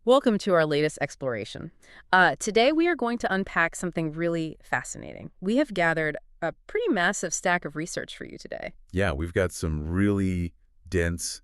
Welcome to our latest exploration. Today we are going to unpack something really fascinating. We have gathered a pretty massive stack of research for you today. Yeah, we've got some really dense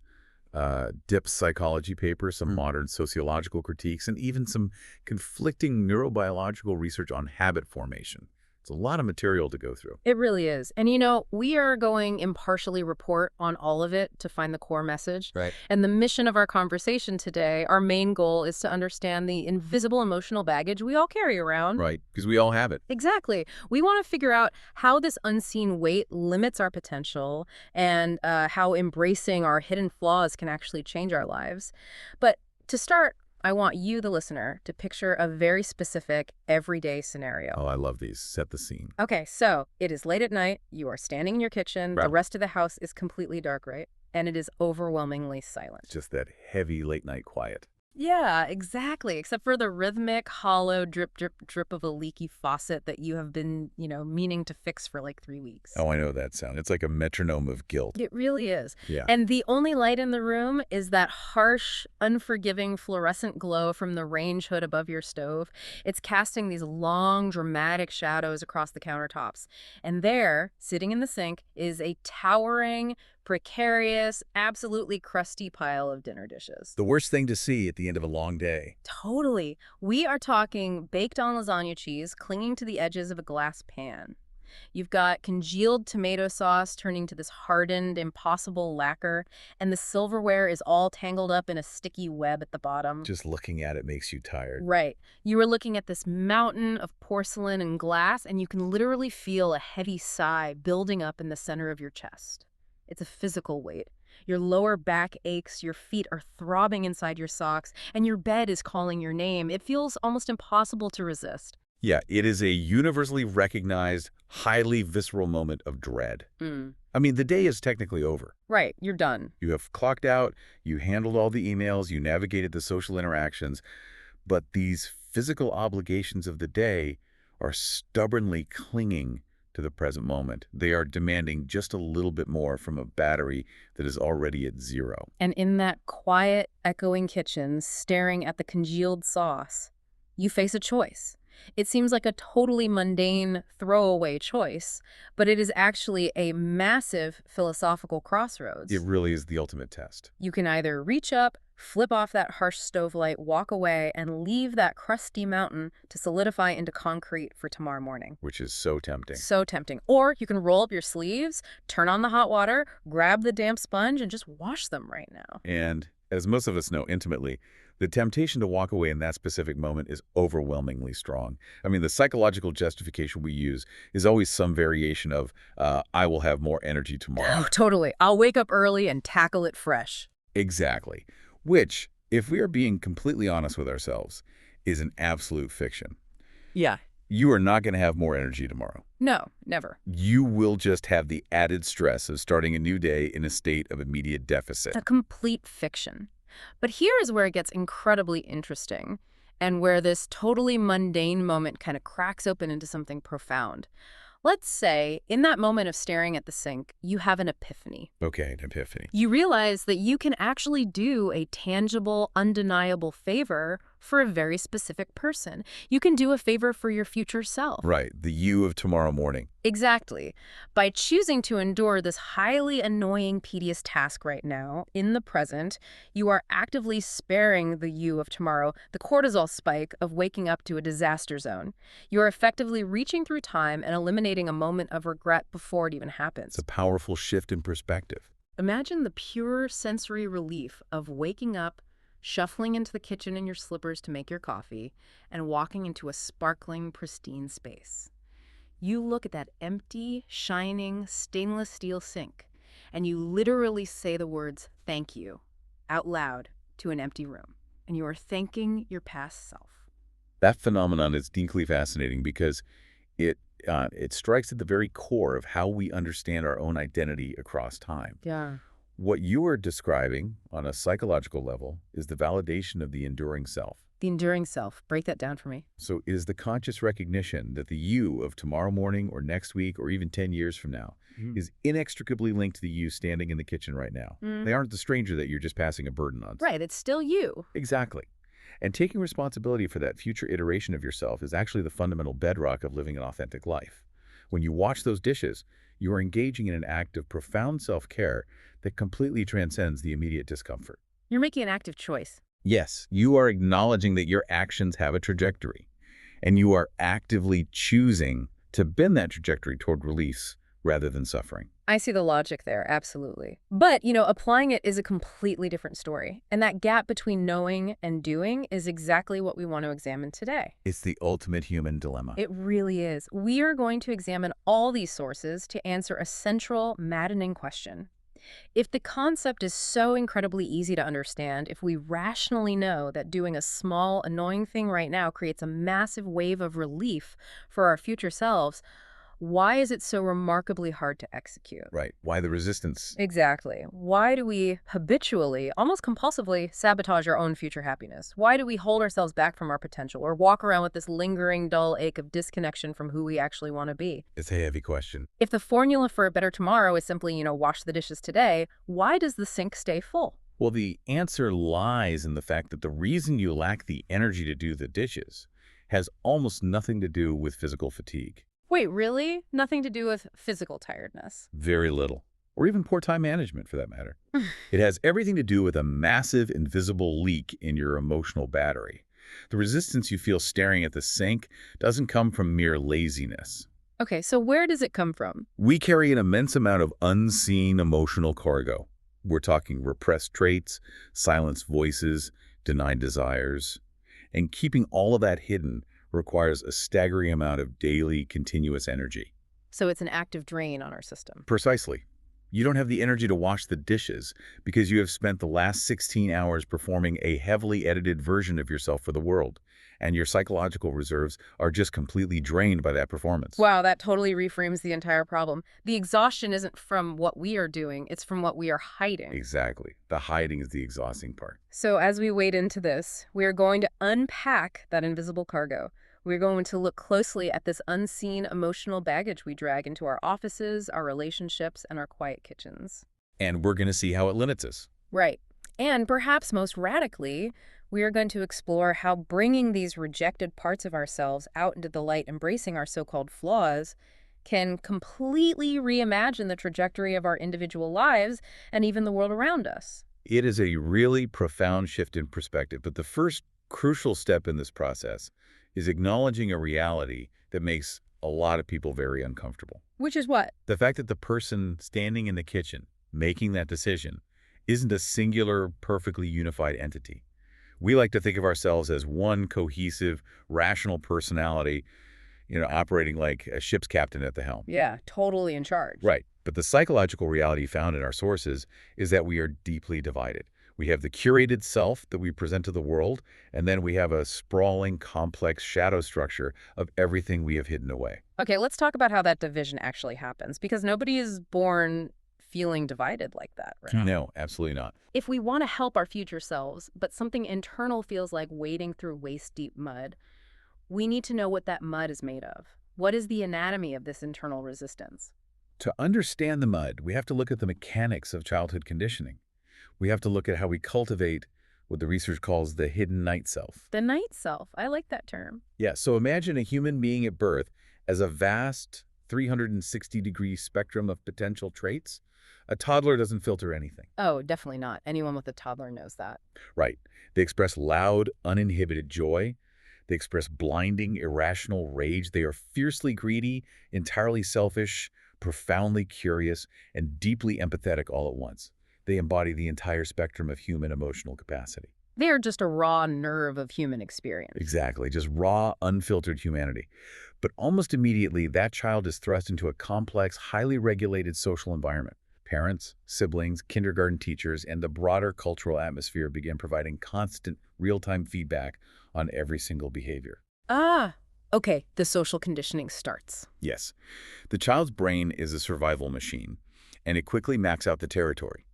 dip psychology papers, some modern sociological critiques, and even some conflicting neurobiological research on habit formation. It's a lot of material to go through. It really is. And we are going impartially report on all of it to find the core message. Right. And the mission of our conversation today, our main goal is to understand the invisible emotional baggage we all carry around. Right, because we all have it. Exactly. We want to figure out how this unseen weight limits our potential and how embracing our hidden flaws can actually change our lives. But to start, I want you, the listener, to picture a very specific, everyday scenario. Oh, I love these. Set the scene. Okay, so it is late at night, you are standing in your kitchen, Right. the rest of the house is completely dark, right? And it is overwhelmingly silent. Just that heavy late-night quiet. Yeah, exactly. Except for the rhythmic, hollow drip, drip, drip of a leaky faucet that you have been, meaning to fix for like 3 weeks. Oh, I know that sound. It's like a metronome of guilt. It really is. Yeah. And the only light in the room is that harsh, unforgiving fluorescent glow from the range hood above your stove. It's casting these long, dramatic shadows across the countertops. And there, sitting in the sink, is a towering, precarious, absolutely crusty pile of dinner dishes. The worst thing to see at the end of a long day. Totally. We are talking baked-on lasagna cheese clinging to the edges of a glass pan. You've got congealed tomato sauce turning to this hardened, impossible lacquer, and the silverware is all tangled up in a sticky web at the bottom. Just looking at it makes you tired. Right. You are looking at this mountain of porcelain and glass, and you can literally feel a heavy sigh building up in the center of your chest. It's a physical weight. Your lower back aches, your feet are throbbing inside your socks, and your bed is calling your name. It feels almost impossible to resist. Yeah, it is a universally recognized, highly visceral moment of dread. I mean, the day is technically over. Right, you're done. You have clocked out, you handled all the emails, you navigated the social interactions, but these physical obligations of the day are stubbornly clinging to the present moment. They are demanding just a little bit more from a battery that is already at zero. And in that quiet, echoing kitchen, staring at the congealed sauce, you face a choice. It seems like a totally mundane, throwaway choice, but it is actually a massive philosophical crossroads. It really is the ultimate test. You can either reach up, flip off that harsh stove light, walk away, and leave that crusty mountain to solidify into concrete for tomorrow morning. Which is so tempting. So tempting. Or you can roll up your sleeves, turn on the hot water, grab the damp sponge, and just wash them right now. And as most of us know intimately, the temptation to walk away in that specific moment is overwhelmingly strong. I mean, the psychological justification we use is always some variation of, I will have more energy tomorrow. Oh, totally. I'll wake up early and tackle it fresh. Exactly. Which, if we are being completely honest with ourselves, is an absolute fiction. Yeah. You are not going to have more energy tomorrow. No, never. You will just have the added stress of starting a new day in a state of immediate deficit. A complete fiction. But here is where it gets incredibly interesting, and where this totally mundane moment kind of cracks open into something profound. Let's say, in that moment of staring at the sink, you have an epiphany. Okay, an epiphany. You realize that you can actually do a tangible, undeniable favor for a very specific person. You can do a favor for your future self. Right, the you of tomorrow morning. Exactly. By choosing to endure this highly annoying, tedious task right now, in the present, you are actively sparing the you of tomorrow the cortisol spike of waking up to a disaster zone. You are effectively reaching through time and eliminating a moment of regret before it even happens. It's a powerful shift in perspective. Imagine the pure sensory relief of waking up, shuffling into the kitchen in your slippers to make your coffee, and walking into a sparkling, pristine space. You look at that empty, shining, stainless steel sink, and you literally say the words, "thank you," out loud to an empty room. And you are thanking your past self. That phenomenon is deeply fascinating because it strikes at the very core of how we understand our own identity across time. Yeah. What you are describing on a psychological level is the validation of the enduring self. The enduring self. Break that down for me. So it is the conscious recognition that the you of tomorrow morning or next week or even 10 years from now is inextricably linked to the you standing in the kitchen right now. They aren't the stranger that you're just passing a burden on. Right. It's still you. Exactly. And taking responsibility for that future iteration of yourself is actually the fundamental bedrock of living an authentic life. When you wash those dishes, you are engaging in an act of profound self-care that completely transcends the immediate discomfort. You're making an active choice. Yes, you are acknowledging that your actions have a trajectory, and you are actively choosing to bend that trajectory toward release rather than suffering. I see the logic there, absolutely. But, applying it is a completely different story. And that gap between knowing and doing is exactly what we want to examine today. It's the ultimate human dilemma. It really is. We are going to examine all these sources to answer a central, maddening question. If the concept is so incredibly easy to understand, if we rationally know that doing a small, annoying thing right now creates a massive wave of relief for our future selves, why is it so remarkably hard to execute? Right. Why the resistance? Exactly. Why do we habitually, almost compulsively, sabotage our own future happiness? Why do we hold ourselves back from our potential or walk around with this lingering, dull ache of disconnection from who we actually want to be? It's a heavy question. If the formula for a better tomorrow is simply, wash the dishes today, why does the sink stay full? Well, the answer lies in the fact that the reason you lack the energy to do the dishes has almost nothing to do with physical fatigue. Wait, really? Nothing to do with physical tiredness? Very little. Or even poor time management, for that matter. It has everything to do with a massive invisible leak in your emotional battery. The resistance you feel staring at the sink doesn't come from mere laziness. Okay, so where does it come from? We carry an immense amount of unseen emotional cargo. We're talking repressed traits, silenced voices, denied desires. And keeping all of that hidden requires a staggering amount of daily, continuous energy. So it's an active drain on our system. Precisely. You don't have the energy to wash the dishes because you have spent the last 16 hours performing a heavily edited version of yourself for the world, and your psychological reserves are just completely drained by that performance. Wow, that totally reframes the entire problem. The exhaustion isn't from what we are doing, it's from what we are hiding. Exactly. The hiding is the exhausting part. So as we wade into this, we are going to unpack that invisible cargo. We're going to look closely at this unseen emotional baggage we drag into our offices, our relationships, and our quiet kitchens. And we're going to see how it limits us. Right. And perhaps most radically, we are going to explore how bringing these rejected parts of ourselves out into the light, embracing our so-called flaws, can completely reimagine the trajectory of our individual lives and even the world around us. It is a really profound shift in perspective, but the first crucial step in this process is acknowledging a reality that makes a lot of people very uncomfortable. Which is what? The fact that the person standing in the kitchen making that decision isn't a singular, perfectly unified entity. We like to think of ourselves as one cohesive, rational personality, operating like a ship's captain at the helm. Yeah, totally in charge. Right. But the psychological reality found in our sources is that we are deeply divided. We have the curated self that we present to the world, and then we have a sprawling, complex shadow structure of everything we have hidden away. Okay, let's talk about how that division actually happens, because nobody is born feeling divided like that, right? No, absolutely not. If we want to help our future selves, but something internal feels like wading through waist-deep mud, we need to know what that mud is made of. What is the anatomy of this internal resistance? To understand the mud, we have to look at the mechanics of childhood conditioning. We have to look at how we cultivate what the research calls the hidden night self. The night self. I like that term. Yeah, so imagine a human being at birth as a vast 360-degree spectrum of potential traits. A toddler doesn't filter anything. Oh, definitely not. Anyone with a toddler knows that. Right. They express loud, uninhibited joy. They express blinding, irrational rage. They are fiercely greedy, entirely selfish, profoundly curious, and deeply empathetic all at once. They embody the entire spectrum of human emotional capacity. They are just a raw nerve of human experience. Exactly, just raw, unfiltered humanity. But almost immediately, that child is thrust into a complex, highly regulated social environment. Parents, siblings, kindergarten teachers, and the broader cultural atmosphere begin providing constant, real-time feedback on every single behavior. Okay, the social conditioning starts. Yes. The child's brain is a survival machine, and it quickly maps out the territory.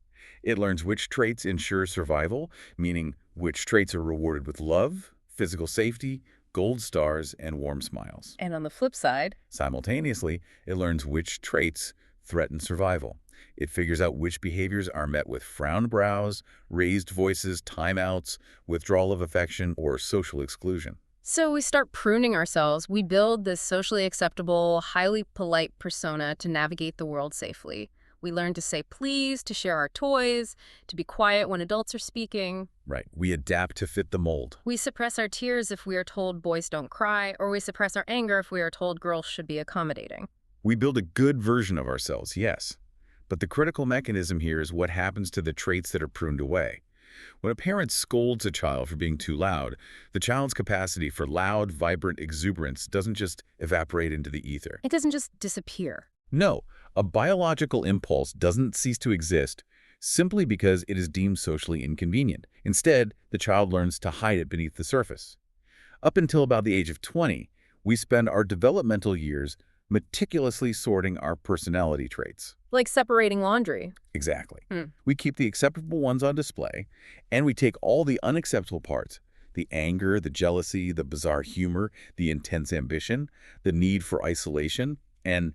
It learns which traits ensure survival, meaning which traits are rewarded with love, physical safety, gold stars, and warm smiles. And on the flip side, Simultaneously, it learns which traits threaten survival, It figures out which behaviors are met with frowned brows, raised voices, timeouts, withdrawal of affection, or social exclusion. So we start pruning ourselves. We build this socially acceptable, highly polite persona to navigate the world safely. We learn to say please, to share our toys, to be quiet when adults are speaking. Right. We adapt to fit the mold. We suppress our tears if we are told boys don't cry, or we suppress our anger if we are told girls should be accommodating. We build a good version of ourselves, yes. But the critical mechanism here is what happens to the traits that are pruned away. When a parent scolds a child for being too loud, the child's capacity for loud, vibrant exuberance doesn't just evaporate into the ether. It doesn't just disappear. No, a biological impulse doesn't cease to exist simply because it is deemed socially inconvenient. Instead, the child learns to hide it beneath the surface. Up until about the age of 20, we spend our developmental years meticulously sorting our personality traits. Like separating laundry. Exactly. We keep the acceptable ones on display, and we take all the unacceptable parts, the anger, the jealousy, the bizarre humor, the intense ambition, the need for isolation, and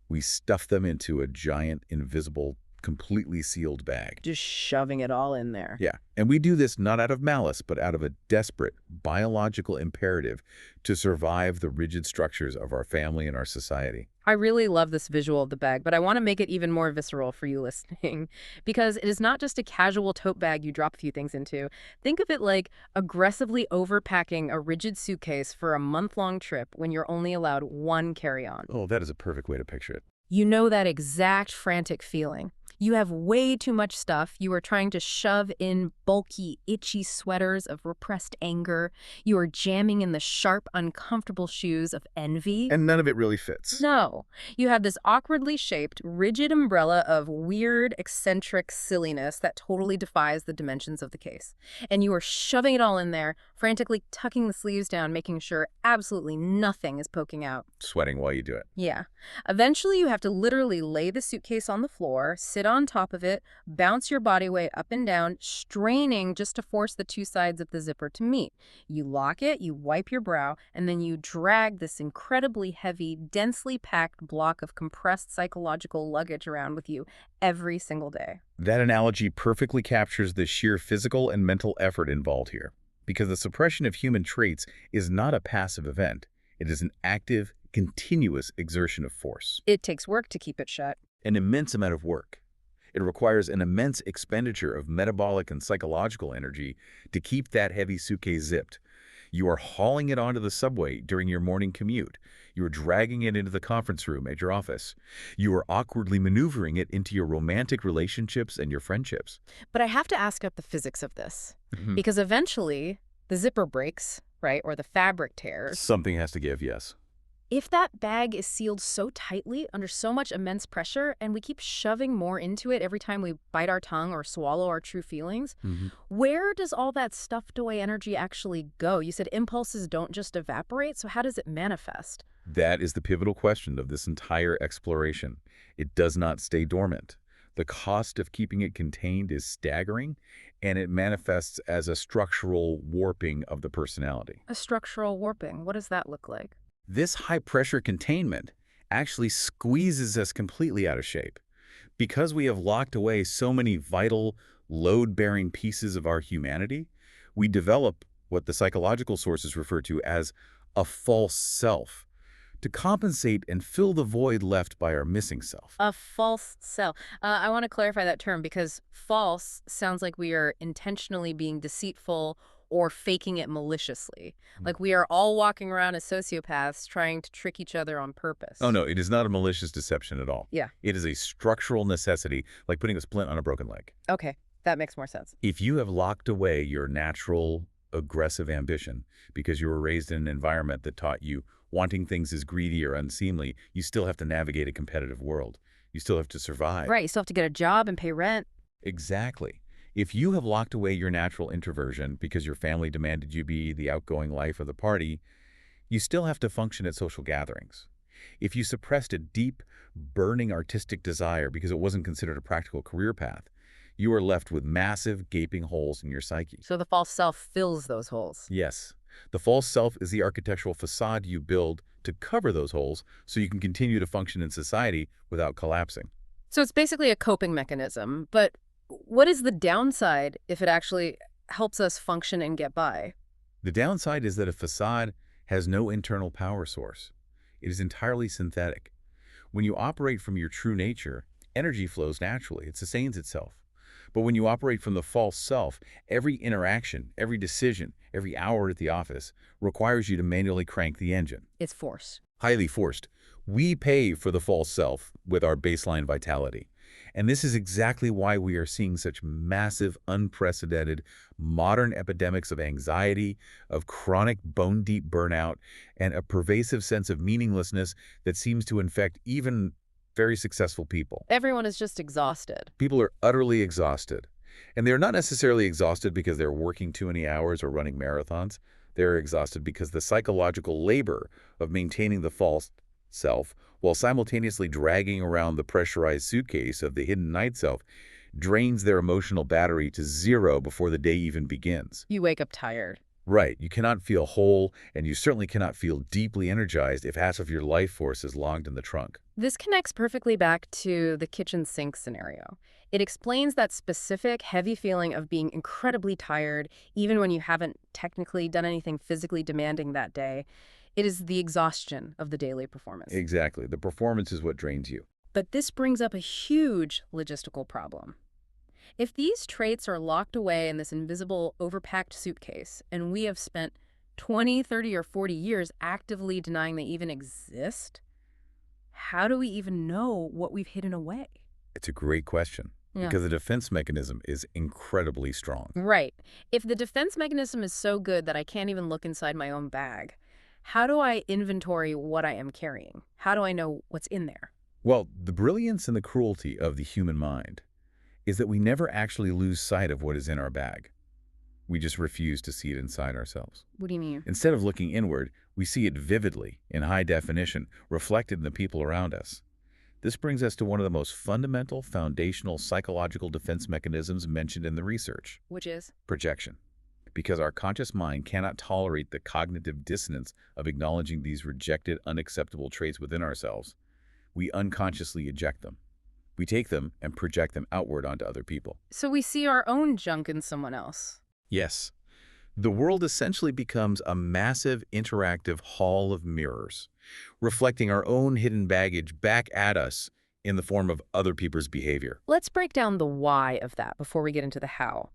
we stuff them into a giant, invisible, completely sealed bag. Just shoving it all in there. Yeah, and we do this not out of malice, but out of a desperate biological imperative to survive the rigid structures of our family and our society. I really love this visual of the bag, but I want to make it even more visceral for you listening because it is not just a casual tote bag you drop a few things into. Think of it like aggressively overpacking a rigid suitcase for a month-long trip when you're only allowed one carry-on. Oh, that is a perfect way to picture it. You know that exact frantic feeling. You have way too much stuff. You are trying to shove in bulky, itchy sweaters of repressed anger. You are jamming in the sharp, uncomfortable shoes of envy. And none of it really fits. No. You have this awkwardly shaped, rigid umbrella of weird, eccentric silliness that totally defies the dimensions of the case. And you are shoving it all in there, frantically tucking the sleeves down, making sure absolutely nothing is poking out. Sweating while you do it. Yeah. Eventually, you have to literally lay the suitcase on the floor, sit on top of it, bounce your body weight up and down, straining just to force the two sides of the zipper to meet. You lock it, you wipe your brow, and then you drag this incredibly heavy, densely packed block of compressed psychological luggage around with you every single day. That analogy perfectly captures the sheer physical and mental effort involved here, because the suppression of human traits is not a passive event. It is an active, continuous exertion of force. It takes work to keep it shut. An immense amount of work. It requires an immense expenditure of metabolic and psychological energy to keep that heavy suitcase zipped. You are hauling it onto the subway during your morning commute. You are dragging it into the conference room at your office. You are awkwardly maneuvering it into your romantic relationships and your friendships. But I have to ask about the physics of this, because eventually the zipper breaks, right, or the fabric tears. Something has to give, yes. If that bag is sealed so tightly under so much immense pressure and we keep shoving more into it every time we bite our tongue or swallow our true feelings, where does all that stuffed away energy actually go? You said impulses don't just evaporate, so how does it manifest? That is the pivotal question of this entire exploration. It does not stay dormant. The cost of keeping it contained is staggering, and it manifests as a structural warping of the personality. A structural warping. What does that look like? This high-pressure containment actually squeezes us completely out of shape. Because we have locked away so many vital, load-bearing pieces of our humanity, we develop what the psychological sources refer to as a false self, to compensate and fill the void left by our missing self. A false self. I want to clarify that term because false sounds like we are intentionally being deceitful or faking it maliciously. Like we are all walking around as sociopaths trying to trick each other on purpose. Oh, no, it is not a malicious deception at all. Yeah. It is a structural necessity, like putting a splint on a broken leg. Okay, that makes more sense. If you have locked away your natural, aggressive ambition because you were raised in an environment that taught you wanting things is greedy or unseemly, you still have to navigate a competitive world. You still have to survive. Right, you still have to get a job and pay rent. Exactly. If you have locked away your natural introversion because your family demanded you be the outgoing life of the party, you still have to function at social gatherings. If you suppressed a deep, burning artistic desire because it wasn't considered a practical career path, you are left with massive, gaping holes in your psyche. So the false self fills those holes. Yes. The false self is the architectural facade you build to cover those holes so you can continue to function in society without collapsing. So it's basically a coping mechanism, but what is the downside if it actually helps us function and get by? The downside is that a facade has no internal power source. It is entirely synthetic. When you operate from your true nature, energy flows naturally. It sustains itself. But when you operate from the false self, every interaction, every decision, every hour at the office requires you to manually crank the engine. It's force. Highly forced. We pay for the false self with our baseline vitality. And this is exactly why we are seeing such massive, unprecedented, modern epidemics of anxiety, of chronic bone-deep burnout, and a pervasive sense of meaninglessness that seems to infect even very successful people. Everyone is just exhausted. People are utterly exhausted. And they're not necessarily exhausted because they're working too many hours or running marathons. They're exhausted because the psychological labor of maintaining the false self while simultaneously dragging around the pressurized suitcase of the hidden night self drains their emotional battery to zero before the day even begins. You wake up tired. Right, you cannot feel whole, and you certainly cannot feel deeply energized if half of your life force is logged in the trunk. This connects perfectly back to the kitchen sink scenario. It explains that specific, heavy feeling of being incredibly tired, even when you haven't technically done anything physically demanding that day. It is the exhaustion of the daily performance. Exactly. The performance is what drains you. But this brings up a huge logistical problem. If these traits are locked away in this invisible, overpacked suitcase, and we have spent 20, 30, or 40 years actively denying they even exist, how do we even know what we've hidden away? It's a great question. Yeah. Because the defense mechanism is incredibly strong. Right. If the defense mechanism is so good that I can't even look inside my own bag, how do I inventory what I am carrying? How do I know what's in there? Well, the brilliance and the cruelty of the human mind is that we never actually lose sight of what is in our bag. We just refuse to see it inside ourselves. What do you mean? Instead of looking inward, we see it vividly, in high definition, reflected in the people around us. This brings us to one of the most fundamental, foundational psychological defense mechanisms mentioned in the research. Which is? Projection. Because our conscious mind cannot tolerate the cognitive dissonance of acknowledging these rejected, unacceptable traits within ourselves, we unconsciously eject them. We take them and project them outward onto other people. So we see our own junk in someone else. Yes. The world essentially becomes a massive, interactive hall of mirrors, reflecting our own hidden baggage back at us in the form of other people's behavior. Let's break down the why of that before we get into the how.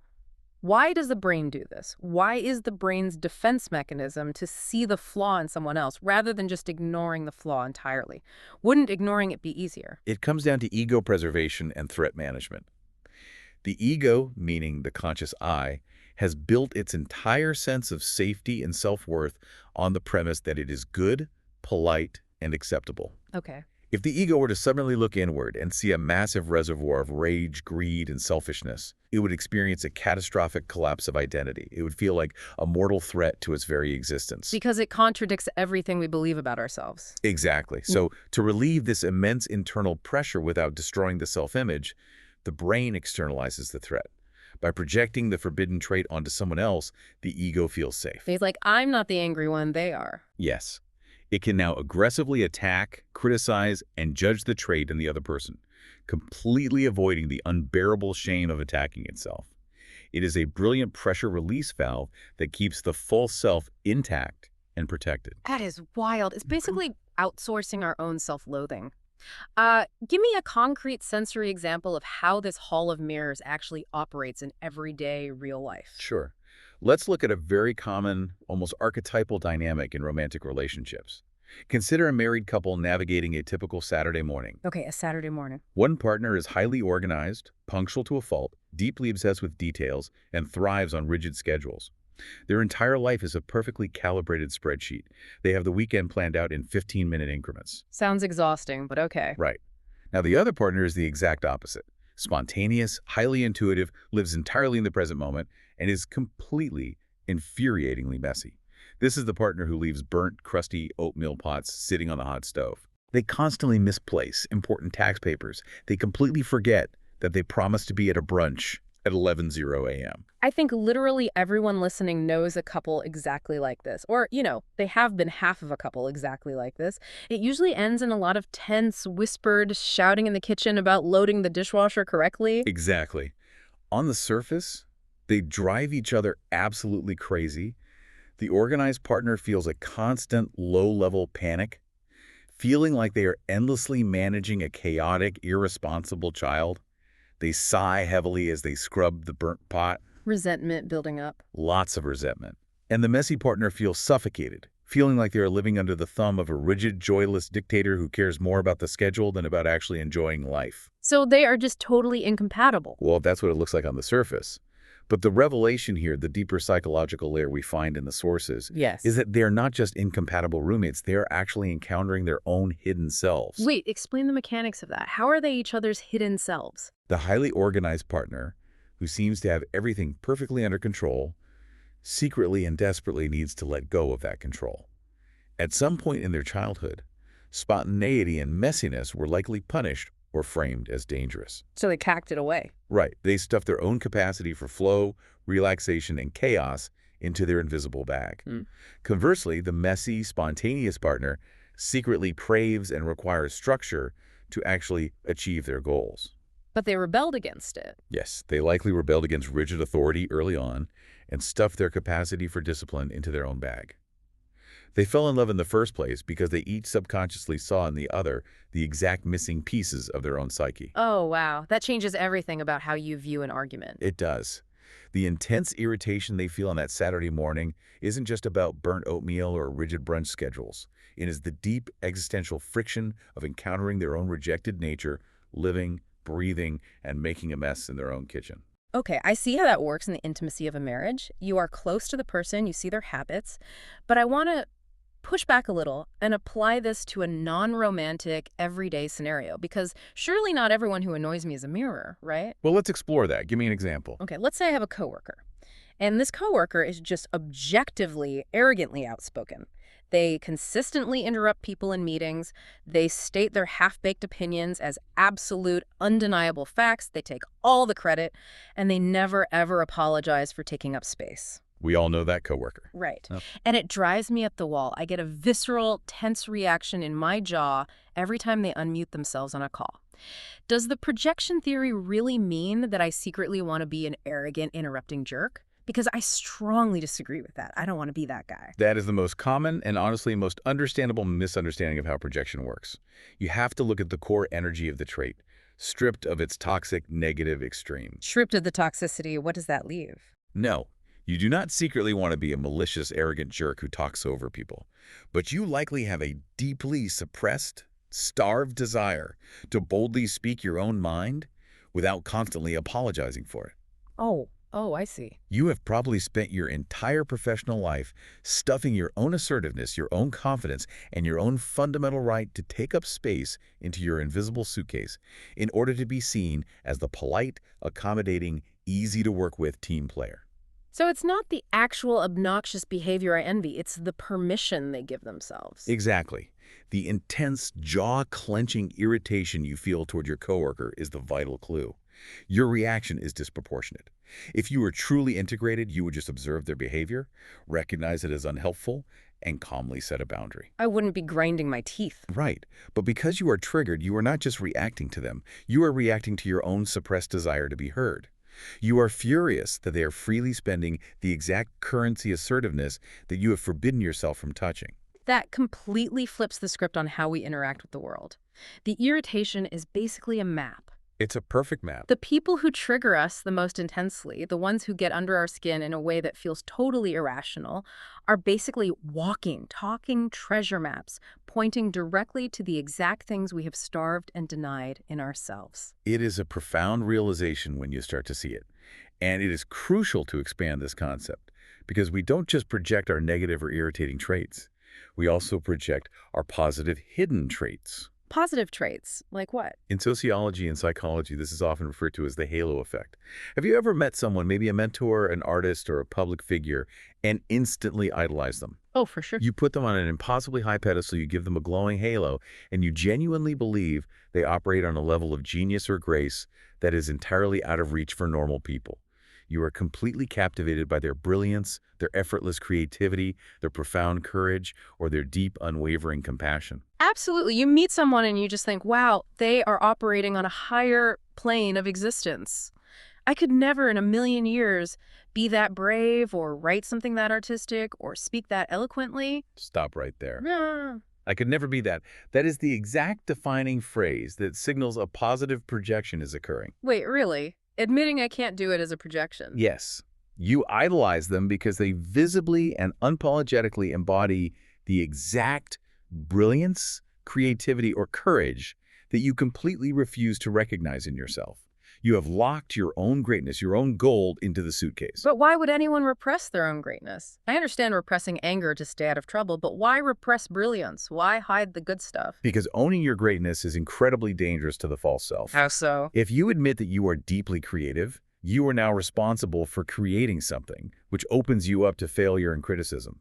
Why does the brain do this? Why is the brain's defense mechanism to see the flaw in someone else rather than just ignoring the flaw entirely? Wouldn't ignoring it be easier? It comes down to ego preservation and threat management. The ego, meaning the conscious I, has built its entire sense of safety and self-worth on the premise that it is good, polite, and acceptable. Okay. If the ego were to suddenly look inward and see a massive reservoir of rage, greed, and selfishness, it would experience a catastrophic collapse of identity. It would feel like a mortal threat to its very existence. Because it contradicts everything we believe about ourselves. Exactly. So to relieve this immense internal pressure without destroying the self-image, the brain externalizes the threat. By projecting the forbidden trait onto someone else, the ego feels safe. He's like, I'm not the angry one, they are. Yes. It can now aggressively attack, criticize, and judge the trait in the other person, completely avoiding the unbearable shame of attacking itself. It is a brilliant pressure release valve that keeps the full self intact and protected. That is wild. It's basically outsourcing our own self-loathing. Give me a concrete sensory example of how this hall of mirrors actually operates in everyday real life. Sure. Let's look at a very common, almost archetypal dynamic in romantic relationships. Consider a married couple navigating a typical Saturday morning. Okay, a Saturday morning. One partner is highly organized, punctual to a fault, deeply obsessed with details, and thrives on rigid schedules. Their entire life is a perfectly calibrated spreadsheet. They have the weekend planned out in 15-minute increments. Sounds exhausting, but okay. Right. Now, the other partner is the exact opposite. Spontaneous, highly intuitive, lives entirely in the present moment, and is completely, infuriatingly messy. This is the partner who leaves burnt, crusty oatmeal pots sitting on the hot stove. They constantly misplace important tax papers. They completely forget that they promised to be at a brunch. at 11:00 a.m. I think literally everyone listening knows a couple exactly like this. Or, they have been half of a couple exactly like this. It usually ends in a lot of tense, whispered shouting in the kitchen about loading the dishwasher correctly. Exactly. On the surface, they drive each other absolutely crazy. The organized partner feels a constant low-level panic, feeling like they are endlessly managing a chaotic, irresponsible child. They sigh heavily as they scrub the burnt pot. Resentment building up. Lots of resentment. And the messy partner feels suffocated, feeling like they are living under the thumb of a rigid, joyless dictator who cares more about the schedule than about actually enjoying life. So they are just totally incompatible. Well, that's what it looks like on the surface. But the revelation here, the deeper psychological layer we find in the sources, Yes. is that they are not just incompatible roommates, they are actually encountering their own hidden selves. Wait, explain the mechanics of that. How are they each other's hidden selves? The highly organized partner, who seems to have everything perfectly under control, secretly and desperately needs to let go of that control. At some point in their childhood, spontaneity and messiness were likely punished or framed as dangerous. So they cacked it away. Right. They stuffed their own capacity for flow, relaxation, and chaos into their invisible bag. Conversely, the messy, spontaneous partner secretly craves and requires structure to actually achieve their goals. But they rebelled against it. Yes, they likely rebelled against rigid authority early on and stuffed their capacity for discipline into their own bag. They fell in love in the first place because they each subconsciously saw in the other the exact missing pieces of their own psyche. Oh, wow. That changes everything about how you view an argument. It does. The intense irritation they feel on that Saturday morning isn't just about burnt oatmeal or rigid brunch schedules. It is the deep existential friction of encountering their own rejected nature, living, breathing, and making a mess in their own kitchen. Okay, I see how that works in the intimacy of a marriage. You are close to the person, you see their habits, but I want to push back a little and apply this to a non-romantic, everyday scenario, because surely not everyone who annoys me is a mirror, right? Well, let's explore that. Give me an example. Okay, let's say I have a coworker, and this coworker is just objectively, arrogantly outspoken. They consistently interrupt people in meetings. They state their half-baked opinions as absolute, undeniable facts. They take all the credit, and they never, ever apologize for taking up space. We all know that coworker. Right. Oh. And it drives me up the wall. I get a visceral, tense reaction in my jaw every time they unmute themselves on a call. Does the projection theory really mean that I secretly want to be an arrogant, interrupting jerk? Because I strongly disagree with that. I don't want to be that guy. That is the most common and honestly most understandable misunderstanding of how projection works. You have to look at the core energy of the trait, stripped of its toxic, negative extreme. Stripped of the toxicity, what does that leave? No, you do not secretly want to be a malicious, arrogant jerk who talks over people, but you likely have a deeply suppressed, starved desire to boldly speak your own mind without constantly apologizing for it. Oh, I see. You have probably spent your entire professional life stuffing your own assertiveness, your own confidence, and your own fundamental right to take up space into your invisible suitcase in order to be seen as the polite, accommodating, easy-to-work-with team player. So it's not the actual obnoxious behavior I envy, it's the permission they give themselves. Exactly. The intense, jaw-clenching irritation you feel toward your coworker is the vital clue. Your reaction is disproportionate. If you were truly integrated, you would just observe their behavior, recognize it as unhelpful, and calmly set a boundary. I wouldn't be grinding my teeth. Right. But because you are triggered, you are not just reacting to them. You are reacting to your own suppressed desire to be heard. You are furious that they are freely spending the exact currency assertiveness that you have forbidden yourself from touching. That completely flips the script on how we interact with the world. The irritation is basically a map. It's a perfect map. The people who trigger us the most intensely, the ones who get under our skin in a way that feels totally irrational, are basically walking, talking treasure maps, pointing directly to the exact things we have starved and denied in ourselves. It is a profound realization when you start to see it. And it is crucial to expand this concept, because we don't just project our negative or irritating traits. We also project our positive hidden traits. Positive traits, like what? In sociology and psychology, this is often referred to as the halo effect. Have you ever met someone, maybe a mentor, an artist, or a public figure, and instantly idolize them? Oh, for sure. You put them on an impossibly high pedestal, you give them a glowing halo, and you genuinely believe they operate on a level of genius or grace that is entirely out of reach for normal people. You are completely captivated by their brilliance, their effortless creativity, their profound courage, or their deep, unwavering compassion. Absolutely. You meet someone and you just think, wow, they are operating on a higher plane of existence. I could never in a million years be that brave or write something that artistic or speak that eloquently. Stop right there. Yeah. I could never be that. That is the exact defining phrase that signals a positive projection is occurring. Wait, really? Admitting I can't do it is a projection. Yes, you idolize them because they visibly and unapologetically embody the exact brilliance, creativity, or courage that you completely refuse to recognize in yourself. You have locked your own greatness, your own gold into the suitcase. But why would anyone repress their own greatness? I understand repressing anger to stay out of trouble, but why repress brilliance? Why hide the good stuff? Because owning your greatness is incredibly dangerous to the false self. How so? If you admit that you are deeply creative, you are now responsible for creating something, which opens you up to failure and criticism.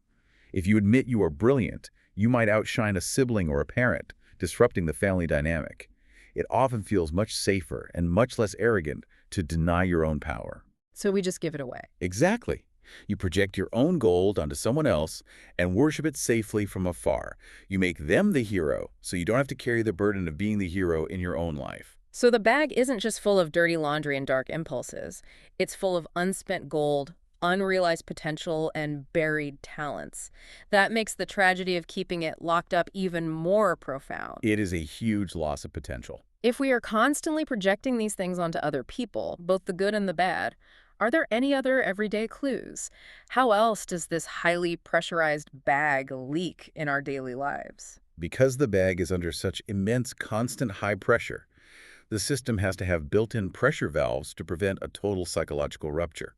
If you admit you are brilliant, you might outshine a sibling or a parent, disrupting the family dynamic. It often feels much safer and much less arrogant to deny your own power. So we just give it away. Exactly. You project your own gold onto someone else and worship it safely from afar. You make them the hero, so you don't have to carry the burden of being the hero in your own life. So the bag isn't just full of dirty laundry and dark impulses. It's full of unspent gold, unrealized potential, and buried talents. That makes the tragedy of keeping it locked up even more profound. It is a huge loss of potential. If we are constantly projecting these things onto other people, both the good and the bad, are there any other everyday clues? How else does this highly pressurized bag leak in our daily lives? Because the bag is under such immense constant high pressure, the system has to have built-in pressure valves to prevent a total psychological rupture.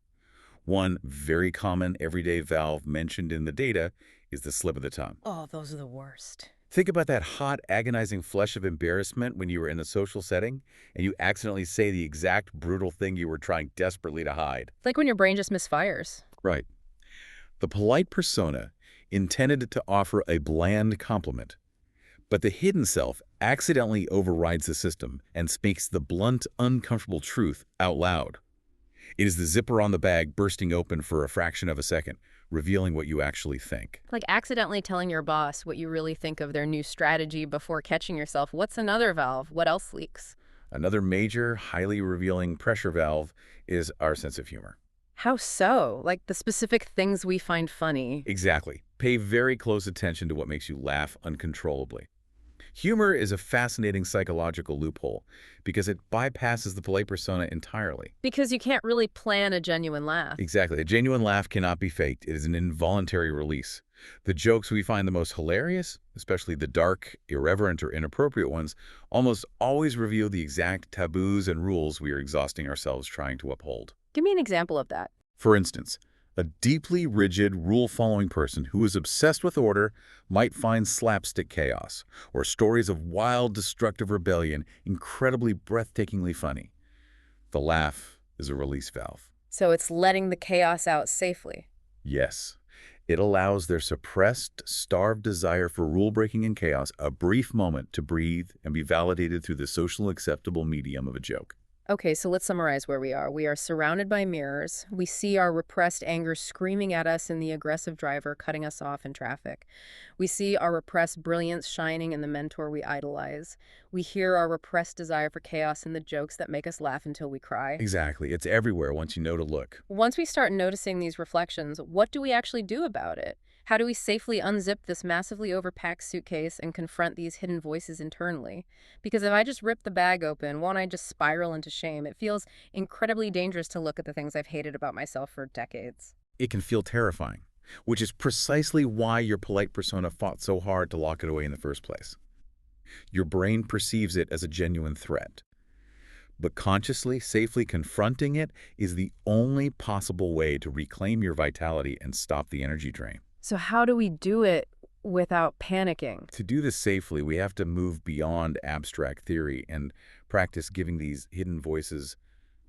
One very common everyday valve mentioned in the data is the slip of the tongue. Oh, those are the worst. Think about that hot, agonizing flush of embarrassment when you were in a social setting and you accidentally say the exact brutal thing you were trying desperately to hide. Like when your brain just misfires. Right. The polite persona intended to offer a bland compliment, but the hidden self accidentally overrides the system and speaks the blunt, uncomfortable truth out loud. It is the zipper on the bag bursting open for a fraction of a second, revealing what you actually think. Like accidentally telling your boss what you really think of their new strategy before catching yourself. What's another valve? What else leaks? Another major, highly revealing pressure valve is our sense of humor. How so? Like the specific things we find funny. Exactly. Pay very close attention to what makes you laugh uncontrollably. Humor is a fascinating psychological loophole because it bypasses the polite persona entirely. Because you can't really plan a genuine laugh. Exactly. A genuine laugh cannot be faked. It is an involuntary release. The jokes we find the most hilarious, especially the dark, irreverent, or inappropriate ones, almost always reveal the exact taboos and rules we are exhausting ourselves trying to uphold. Give me an example of that. For instance, a deeply rigid, rule-following person who is obsessed with order might find slapstick chaos or stories of wild, destructive rebellion incredibly breathtakingly funny. The laugh is a release valve. So it's letting the chaos out safely. Yes, it allows their suppressed, starved desire for rule-breaking and chaos a brief moment to breathe and be validated through the social acceptable medium of a joke. Okay, so let's summarize where we are. We are surrounded by mirrors. We see our repressed anger screaming at us in the aggressive driver cutting us off in traffic. We see our repressed brilliance shining in the mentor we idolize. We hear our repressed desire for chaos in the jokes that make us laugh until we cry. Exactly. It's everywhere once you know to look. Once we start noticing these reflections, what do we actually do about it? How do we safely unzip this massively overpacked suitcase and confront these hidden voices internally? Because if I just rip the bag open, won't I just spiral into shame? It feels incredibly dangerous to look at the things I've hated about myself for decades. It can feel terrifying, which is precisely why your polite persona fought so hard to lock it away in the first place. Your brain perceives it as a genuine threat. But consciously, safely confronting it is the only possible way to reclaim your vitality and stop the energy drain. So how do we do it without panicking. To do this safely, we have to move beyond abstract theory and practice giving these hidden voices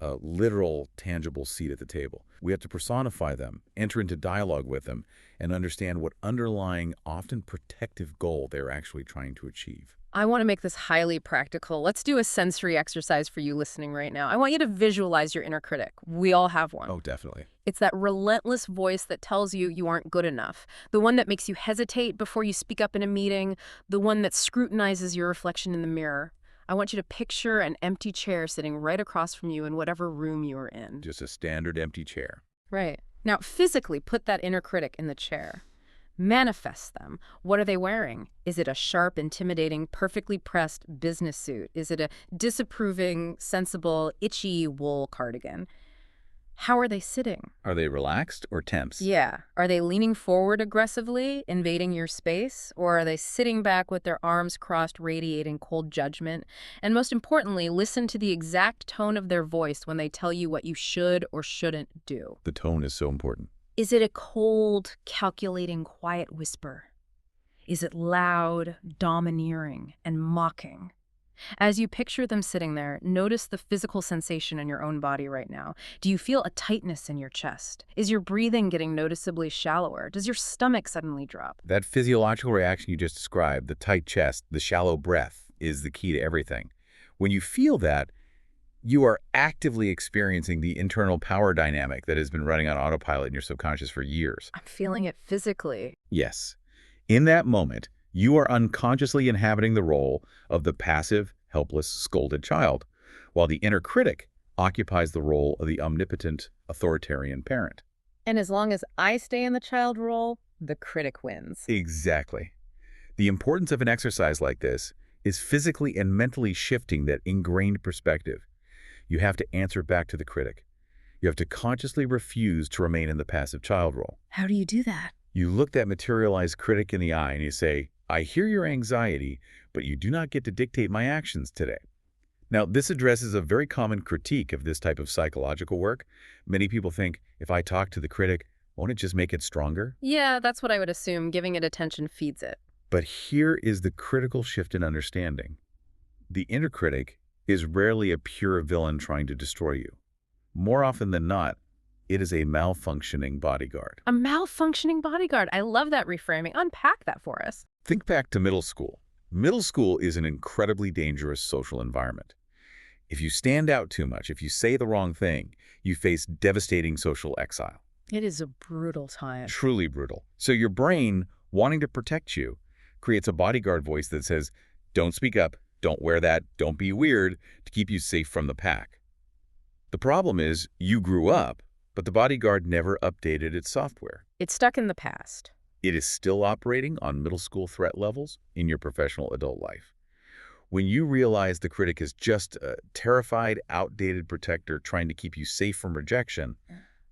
a literal, tangible seat at the table. We have to personify them, enter into dialogue with them, and understand what underlying, often protective goal they're actually trying to achieve. I want to make this highly practical. Let's do a sensory exercise for you listening right now. I want you to visualize your inner critic. We all have one. Oh, definitely. It's that relentless voice that tells you you aren't good enough, the one that makes you hesitate before you speak up in a meeting, the one that scrutinizes your reflection in the mirror. I want you to picture an empty chair sitting right across from you in whatever room you are in. Just a standard empty chair. Right. Now, physically put that inner critic in the chair. Manifest them. What are they wearing? Is it a sharp, intimidating, perfectly pressed business suit? Is it a disapproving, sensible, itchy wool cardigan? How are they sitting? Are they relaxed or tense? Yeah. Are they leaning forward aggressively, invading your space? Or are they sitting back with their arms crossed, radiating cold judgment? And most importantly, listen to the exact tone of their voice when they tell you what you should or shouldn't do. The tone is so important. Is it a cold, calculating, quiet whisper? Is it loud, domineering, and mocking? As you picture them sitting there, notice the physical sensation in your own body right now. Do you feel a tightness in your chest? Is your breathing getting noticeably shallower? Does your stomach suddenly drop? That physiological reaction you just described, the tight chest, the shallow breath, is the key to everything. When you feel that, you are actively experiencing the internal power dynamic that has been running on autopilot in your subconscious for years. I'm feeling it physically. Yes. In that moment, you are unconsciously inhabiting the role of the passive, helpless, scolded child, while the inner critic occupies the role of the omnipotent, authoritarian parent. And as long as I stay in the child role, the critic wins. Exactly. The importance of an exercise like this is physically and mentally shifting that ingrained perspective. You have to answer back to the critic. You have to consciously refuse to remain in the passive child role. How do you do that? You look that materialized critic in the eye and you say, I hear your anxiety, but you do not get to dictate my actions today. Now, this addresses a very common critique of this type of psychological work. Many people think, if I talk to the critic, won't it just make it stronger? Yeah, that's what I would assume. Giving it attention feeds it. But here is the critical shift in understanding. The inner critic is rarely a pure villain trying to destroy you. More often than not, it is a malfunctioning bodyguard. A malfunctioning bodyguard. I love that reframing. Unpack that for us. Think back to middle school. Middle school is an incredibly dangerous social environment. If you stand out too much, if you say the wrong thing, you face devastating social exile. It is a brutal time. Truly brutal. So your brain, wanting to protect you, creates a bodyguard voice that says, don't speak up, don't wear that, don't be weird, to keep you safe from the pack. The problem is, you grew up, but the bodyguard never updated its software. It's stuck in the past. It is still operating on middle school threat levels in your professional adult life. When you realize the critic is just a terrified, outdated protector trying to keep you safe from rejection,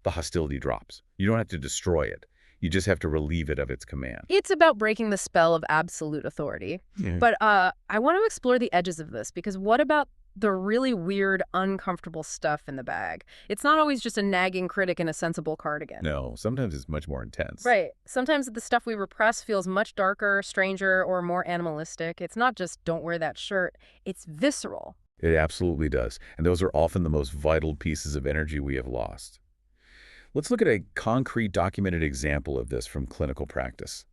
the hostility drops. You don't have to destroy it. You just have to relieve it of its command. It's about breaking the spell of absolute authority. Yeah. But I want to explore the edges of this, because what about the really weird, uncomfortable stuff in the bag? It's not always just a nagging critic in a sensible cardigan. No, sometimes it's much more intense. Right. Sometimes the stuff we repress feels much darker, stranger, or more animalistic. It's not just don't wear that shirt. It's visceral. It absolutely does. And those are often the most vital pieces of energy we have lost. Let's look at a concrete documented example of this from clinical practice.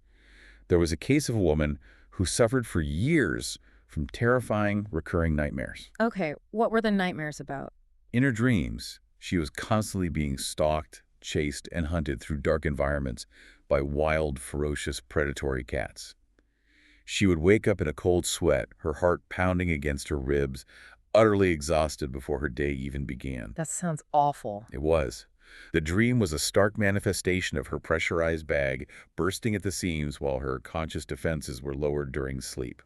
There was a case of a woman who suffered for years from terrifying, recurring nightmares. Okay, what were the nightmares about? In her dreams, she was constantly being stalked, chased, and hunted through dark environments by wild, ferocious, predatory cats. She would wake up in a cold sweat, her heart pounding against her ribs, utterly exhausted before her day even began. That sounds awful. It was. The dream was a stark manifestation of her pressurized bag bursting at the seams while her conscious defenses were lowered during sleep.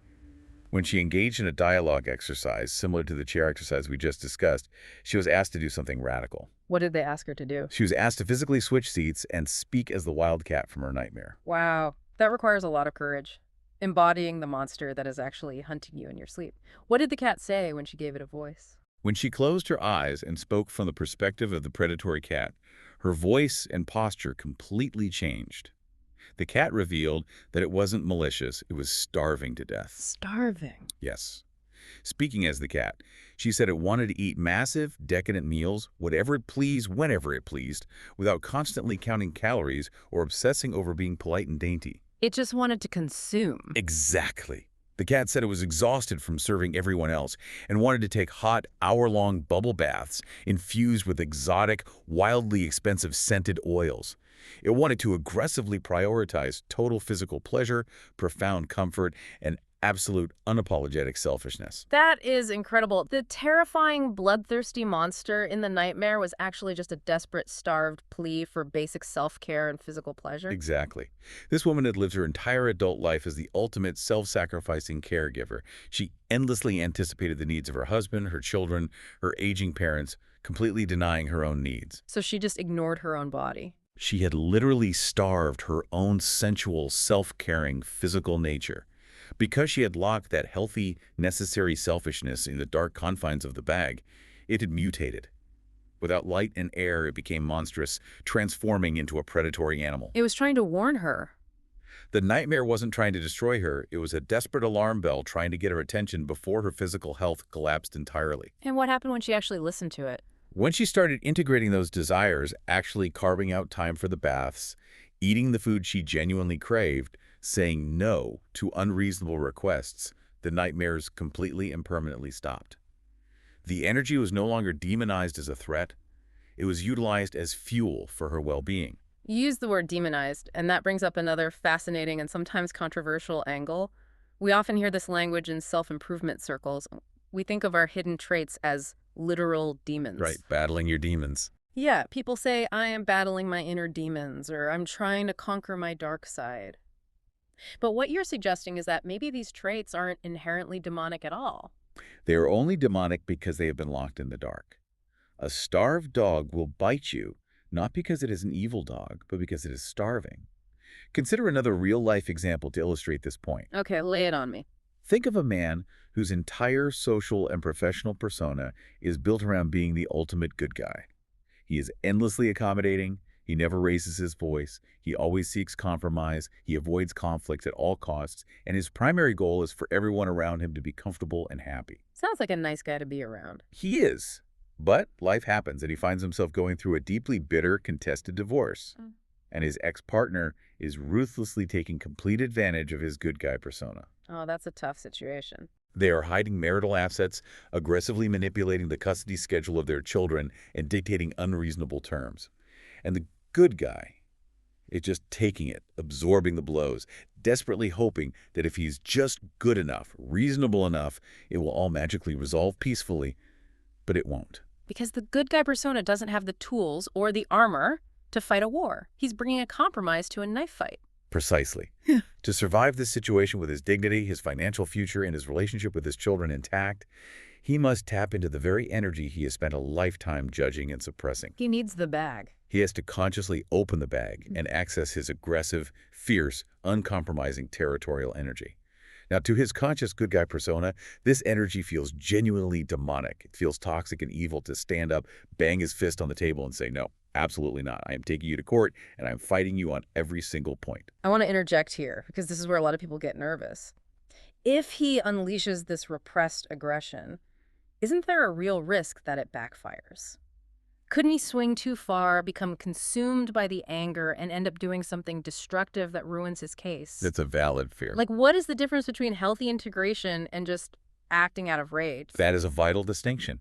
When she engaged in a dialogue exercise similar to the chair exercise we just discussed, she was asked to do something radical. What did they ask her to do? She was asked to physically switch seats and speak as the wildcat from her nightmare. Wow, that requires a lot of courage. Embodying the monster that is actually hunting you in your sleep. What did the cat say when she gave it a voice? When she closed her eyes and spoke from the perspective of the predatory cat, her voice and posture completely changed. The cat revealed that it wasn't malicious, it was starving to death. Starving. Yes. Speaking as the cat, she said it wanted to eat massive, decadent meals, whatever it pleased, whenever it pleased, without constantly counting calories or obsessing over being polite and dainty. It just wanted to consume. Exactly. The cat said it was exhausted from serving everyone else and wanted to take hot, hour-long bubble baths infused with exotic, wildly expensive scented oils. It wanted to aggressively prioritize total physical pleasure, profound comfort, and absolute unapologetic selfishness. That is incredible. The terrifying, bloodthirsty monster in the nightmare was actually just a desperate, starved plea for basic self-care and physical pleasure. Exactly. This woman had lived her entire adult life as the ultimate self-sacrificing caregiver. She endlessly anticipated the needs of her husband, her children, her aging parents, completely denying her own needs. So she just ignored her own body. She had literally starved her own sensual, self-caring physical nature. Because she had locked that healthy, necessary selfishness in the dark confines of the bag, it had mutated. Without light and air, it became monstrous, transforming into a predatory animal. It was trying to warn her. The nightmare wasn't trying to destroy her, it was a desperate alarm bell trying to get her attention before her physical health collapsed entirely. And what happened when she actually listened to it? When she started integrating those desires, actually carving out time for the baths, eating the food she genuinely craved, saying no to unreasonable requests, the nightmares completely and permanently stopped. The energy was no longer demonized as a threat. It was utilized as fuel for her well-being. You used the word demonized, and that brings up another fascinating and sometimes controversial angle. We often hear this language in self-improvement circles. We think of our hidden traits as literal demons. Right, battling your demons. Yeah, people say, I am battling my inner demons, or I'm trying to conquer my dark side. But what you're suggesting is that maybe these traits aren't inherently demonic at all. They are only demonic because they have been locked in the dark. A starved dog will bite you, not because it is an evil dog, but because it is starving. Consider another real-life example to illustrate this point. Okay, lay it on me. Think of a man whose entire social and professional persona is built around being the ultimate good guy. He is endlessly accommodating, he never raises his voice, he always seeks compromise, he avoids conflict at all costs, and his primary goal is for everyone around him to be comfortable and happy. Sounds like a nice guy to be around. He is. But life happens and he finds himself going through a deeply bitter, contested divorce. And his ex-partner is ruthlessly taking complete advantage of his good guy persona. Oh, that's a tough situation. They are hiding marital assets, aggressively manipulating the custody schedule of their children, and dictating unreasonable terms. And the good guy is just taking it, absorbing the blows, desperately hoping that if he's just good enough, reasonable enough, it will all magically resolve peacefully, but it won't. Because the good guy persona doesn't have the tools or the armor to fight a war. He's bringing a compromise to a knife fight. Precisely. To survive this situation with his dignity, his financial future, and his relationship with his children intact, he must tap into the very energy he has spent a lifetime judging and suppressing. He needs the bag. He has to consciously open the bag and access his aggressive, fierce, uncompromising territorial energy. Now, to his conscious good guy persona, this energy feels genuinely demonic. It feels toxic and evil to stand up, bang his fist on the table and say, no, absolutely not. I am taking you to court and I'm fighting you on every single point. I want to interject here because this is where a lot of people get nervous. If he unleashes this repressed aggression, isn't there a real risk that it backfires? Couldn't he swing too far, become consumed by the anger, and end up doing something destructive that ruins his case? That's a valid fear. Like, what is the difference between healthy integration and just acting out of rage? That is a vital distinction.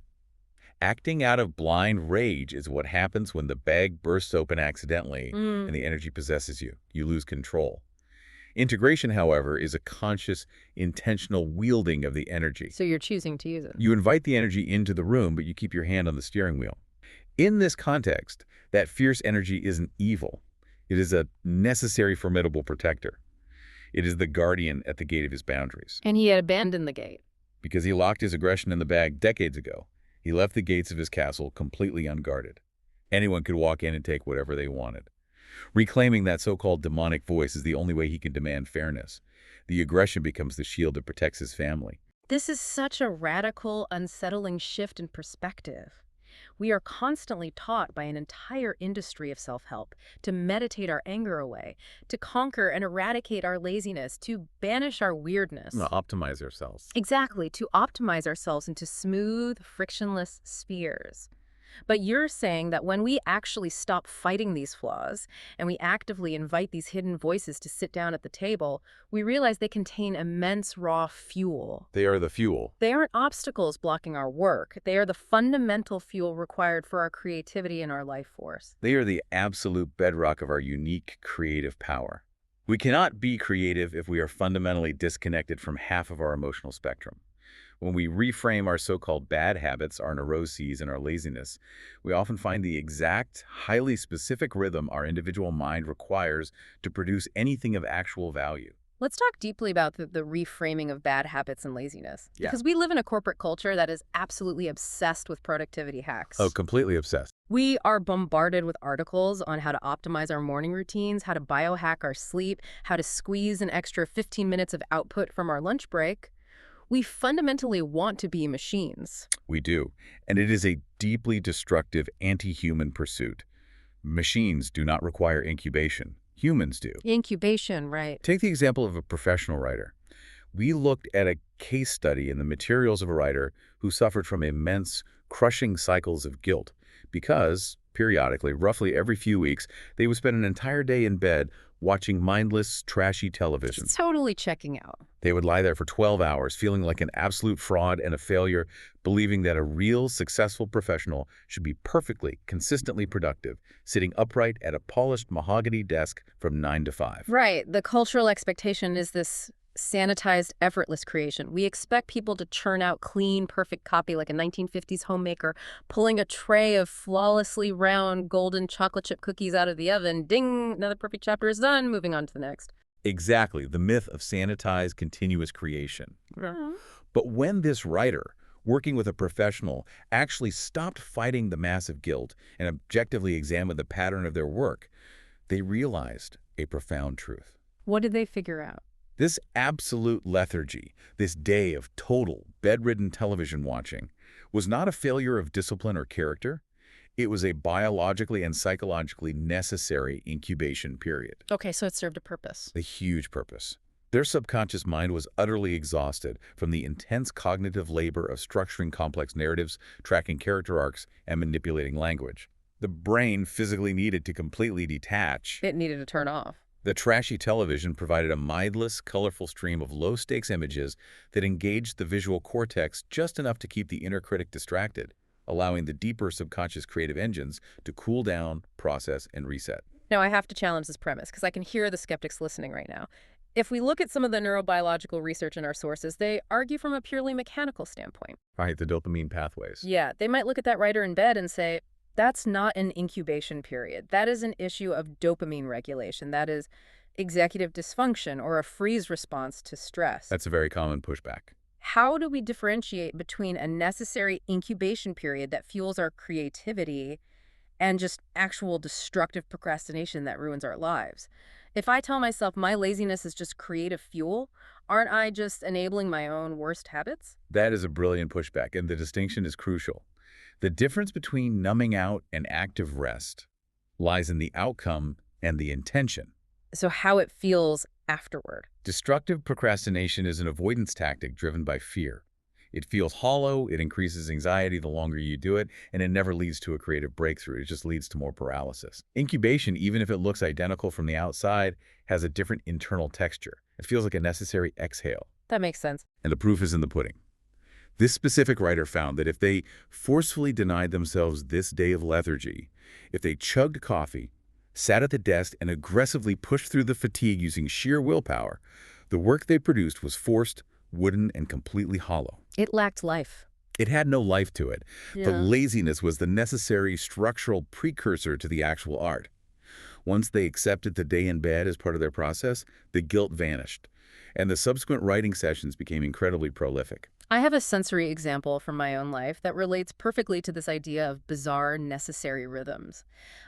Acting out of blind rage is what happens when the bag bursts open accidentally and the energy possesses you. You lose control. Integration, however, is a conscious, intentional wielding of the energy. So you're choosing to use it. You invite the energy into the room, but you keep your hand on the steering wheel. In this context, that fierce energy isn't evil. It is a necessary, formidable protector. It is the guardian at the gate of his boundaries. And he had abandoned the gate. Because he locked his aggression in the bag decades ago, he left the gates of his castle completely unguarded. Anyone could walk in and take whatever they wanted. Reclaiming that so-called demonic voice is the only way he can demand fairness. The aggression becomes the shield that protects his family. This is such a radical, unsettling shift in perspective. We are constantly taught by an entire industry of self-help to meditate our anger away, to conquer and eradicate our laziness, to banish our weirdness. Optimize ourselves. Exactly, to optimize ourselves into smooth, frictionless spheres. But you're saying that when we actually stop fighting these flaws and we actively invite these hidden voices to sit down at the table, we realize they contain immense raw fuel. They are the fuel. They aren't obstacles blocking our work. They are the fundamental fuel required for our creativity and our life force. They are the absolute bedrock of our unique creative power. We cannot be creative if we are fundamentally disconnected from half of our emotional spectrum. When we reframe our so-called bad habits, our neuroses, and our laziness, we often find the exact, highly specific rhythm our individual mind requires to produce anything of actual value. Let's talk deeply about the reframing of bad habits and laziness. Yeah. Because we live in a corporate culture that is absolutely obsessed with productivity hacks. Oh, completely obsessed. We are bombarded with articles on how to optimize our morning routines, how to biohack our sleep, how to squeeze an extra 15 minutes of output from our lunch break. We fundamentally want to be machines. We do. And it is a deeply destructive anti-human pursuit. Machines do not require incubation. Humans do. Incubation, right. Take the example of a professional writer. We looked at a case study in the materials of a writer who suffered from immense, crushing cycles of guilt because, periodically, roughly every few weeks, they would spend an entire day in bed watching mindless, trashy television. Totally checking out. They would lie there for 12 hours, feeling like an absolute fraud and a failure, believing that a real, successful professional should be perfectly, consistently productive, sitting upright at a polished mahogany desk from 9 to 5. Right. The cultural expectation is this sanitized, effortless creation. We expect people to churn out clean, perfect copy like a 1950s homemaker, pulling a tray of flawlessly round golden chocolate chip cookies out of the oven. Ding! Another perfect chapter is done. Moving on to the next. Exactly, the myth of sanitized, continuous creation. Yeah. But when this writer, working with a professional, actually stopped fighting the massive guilt and objectively examined the pattern of their work, they realized a profound truth. What did they figure out? This absolute lethargy, this day of total, bedridden television watching, was not a failure of discipline or character. It was a biologically and psychologically necessary incubation period. Okay, so it served a purpose. A huge purpose. Their subconscious mind was utterly exhausted from the intense cognitive labor of structuring complex narratives, tracking character arcs, and manipulating language. The brain physically needed to completely detach. It needed to turn off. The trashy television provided a mindless, colorful stream of low-stakes images that engaged the visual cortex just enough to keep the inner critic distracted, allowing the deeper subconscious creative engines to cool down, process, and reset. Now, I have to challenge this premise because I can hear the skeptics listening right now. If we look at some of the neurobiological research in our sources, they argue from a purely mechanical standpoint. Right, the dopamine pathways. Yeah, they might look at that writer in bed and say, that's not an incubation period. That is an issue of dopamine regulation. That is executive dysfunction or a freeze response to stress. That's a very common pushback. How do we differentiate between a necessary incubation period that fuels our creativity and just actual destructive procrastination that ruins our lives? If I tell myself my laziness is just creative fuel, aren't I just enabling my own worst habits? That is a brilliant pushback, and the distinction is crucial. The difference between numbing out and active rest lies in the outcome and the intention. So how it feels afterward. Destructive procrastination is an avoidance tactic driven by fear. It feels hollow, it increases anxiety the longer you do it, and it never leads to a creative breakthrough. It just leads to more paralysis. Incubation, even if it looks identical from the outside, has a different internal texture. It feels like a necessary exhale. That makes sense. And the proof is in the pudding. This specific writer found that if they forcefully denied themselves this day of lethargy, if they chugged coffee, sat at the desk, and aggressively pushed through the fatigue using sheer willpower, the work they produced was forced, wooden, and completely hollow. It lacked life. It had no life to it. Yeah. The laziness was the necessary structural precursor to the actual art. Once they accepted the day in bed as part of their process, the guilt vanished, and the subsequent writing sessions became incredibly prolific. I have a sensory example from my own life that relates perfectly to this idea of bizarre, necessary rhythms.